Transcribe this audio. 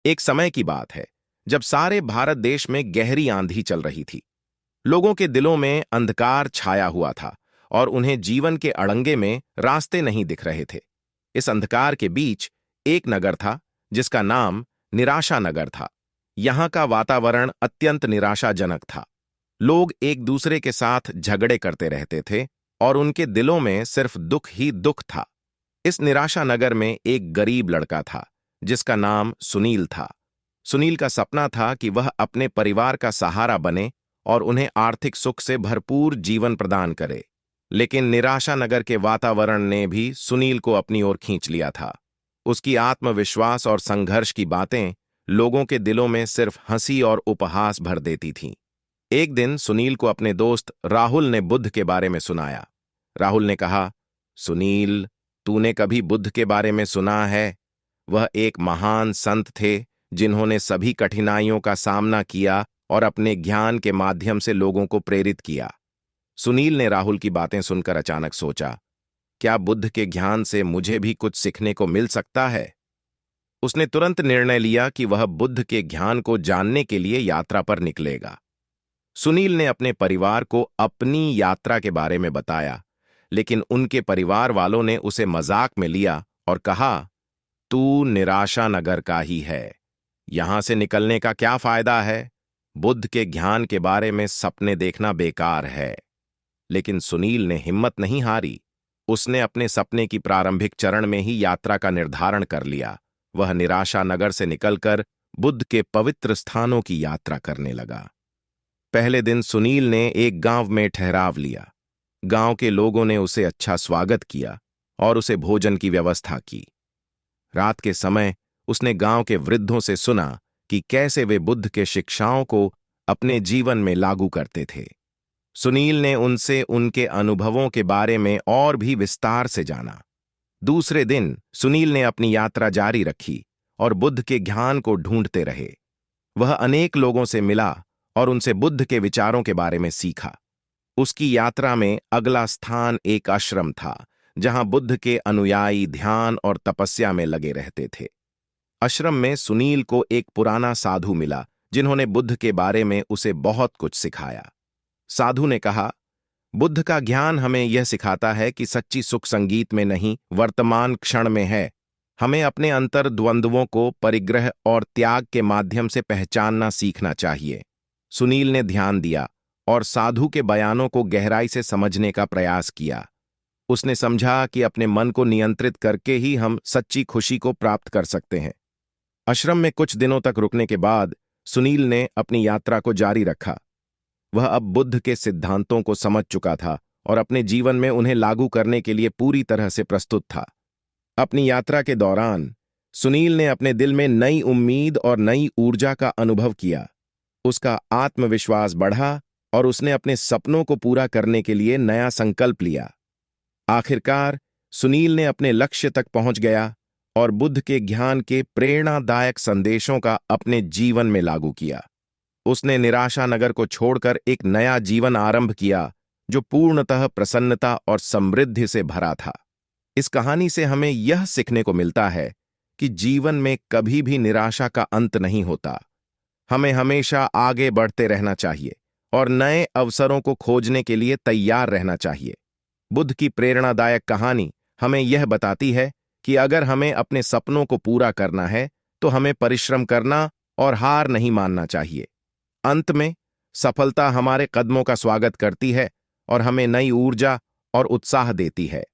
एक समय की बात है जब सारे भारत देश में गहरी आंधी चल रही थी। लोगों के दिलों में अंधकार छाया हुआ था और उन्हें जीवन के अड़ंगे में रास्ते नहीं दिख रहे थे। इस अंधकार के बीच एक नगर था जिसका नाम निराशा नगर था। यहां का वातावरण अत्यंत निराशाजनक था। लोग एक दूसरे के साथ झगड़े करते रहते थे और उनके दिलों में सिर्फ दुख ही दुख था। इस निराशा नगर में एक गरीब लड़का था जिसका नाम सुनील था। सुनील का सपना था कि वह अपने परिवार का सहारा बने और उन्हें आर्थिक सुख से भरपूर जीवन प्रदान करे। लेकिन निराशा नगर के वातावरण ने भी सुनील को अपनी ओर खींच लिया था। उसकी आत्मविश्वास और संघर्ष की बातें लोगों के दिलों में सिर्फ हंसी और उपहास भर देती थीं। एक दिन सुनील को अपने दोस्त राहुल ने बुद्ध के बारे में सुनाया। राहुल ने कहा, सुनील, तूने कभी बुद्ध के बारे में सुना है? वह एक महान संत थे जिन्होंने सभी कठिनाइयों का सामना किया और अपने ज्ञान के माध्यम से लोगों को प्रेरित किया। सुनील ने राहुल की बातें सुनकर अचानक सोचा, क्या बुद्ध के ज्ञान से मुझे भी कुछ सीखने को मिल सकता है? उसने तुरंत निर्णय लिया कि वह बुद्ध के ज्ञान को जानने के लिए यात्रा पर निकलेगा। सुनील ने अपने परिवार को अपनी यात्रा के बारे में बताया, लेकिन उनके परिवार वालों ने उसे मजाक में लिया और कहा, तू निराशा नगर का ही है, यहां से निकलने का क्या फायदा है? बुद्ध के ज्ञान के बारे में सपने देखना बेकार है। लेकिन सुनील ने हिम्मत नहीं हारी। उसने अपने सपने की प्रारंभिक चरण में ही यात्रा का निर्धारण कर लिया। वह निराशा नगर से निकलकर बुद्ध के पवित्र स्थानों की यात्रा करने लगा। पहले दिन सुनील ने एक गांव में ठहराव लिया। गांव के लोगों ने उसे अच्छा स्वागत किया और उसे भोजन की व्यवस्था की। रात के समय उसने गांव के वृद्धों से सुना कि कैसे वे बुद्ध के शिक्षाओं को अपने जीवन में लागू करते थे। सुनील ने उनसे उनके अनुभवों के बारे में और भी विस्तार से जाना। दूसरे दिन सुनील ने अपनी यात्रा जारी रखी और बुद्ध के ज्ञान को ढूंढते रहे। वह अनेक लोगों से मिला और उनसे बुद्ध के विचारों के बारे में सीखा। उसकी यात्रा में अगला स्थान एक आश्रम था जहां बुद्ध के अनुयायी ध्यान और तपस्या में लगे रहते थे। आश्रम में सुनील को एक पुराना साधु मिला जिन्होंने बुद्ध के बारे में उसे बहुत कुछ सिखाया। साधु ने कहा, बुद्ध का ज्ञान हमें यह सिखाता है कि सच्ची सुख संगीत में नहीं, वर्तमान क्षण में है। हमें अपने अंतर द्वंद्वों को परिग्रह और त्याग के माध्यम से पहचानना सीखना चाहिए। सुनील ने ध्यान दिया और साधु के बयानों को गहराई से समझने का प्रयास किया। उसने समझा कि अपने मन को नियंत्रित करके ही हम सच्ची खुशी को प्राप्त कर सकते हैं। आश्रम में कुछ दिनों तक रुकने के बाद सुनील ने अपनी यात्रा को जारी रखा। वह अब बुद्ध के सिद्धांतों को समझ चुका था और अपने जीवन में उन्हें लागू करने के लिए पूरी तरह से प्रस्तुत था। अपनी यात्रा के दौरान सुनील ने अपने दिल में नई उम्मीद और नई ऊर्जा का अनुभव किया। उसका आत्मविश्वास बढ़ा और उसने अपने सपनों को पूरा करने के लिए नया संकल्प लिया। आखिरकार सुनील ने अपने लक्ष्य तक पहुंच गया और बुद्ध के ज्ञान के प्रेरणादायक संदेशों का अपने जीवन में लागू किया। उसने निराशा नगर को छोड़कर एक नया जीवन आरंभ किया जो पूर्णतः प्रसन्नता और समृद्धि से भरा था। इस कहानी से हमें यह सीखने को मिलता है कि जीवन में कभी भी निराशा का अंत नहीं होता। हमें हमेशा आगे बढ़ते रहना चाहिए और नए अवसरों को खोजने के लिए तैयार रहना चाहिए। बुद्ध की प्रेरणादायक कहानी हमें यह बताती है कि अगर हमें अपने सपनों को पूरा करना है तो हमें परिश्रम करना और हार नहीं मानना चाहिए। अंत में सफलता हमारे कदमों का स्वागत करती है और हमें नई ऊर्जा और उत्साह देती है।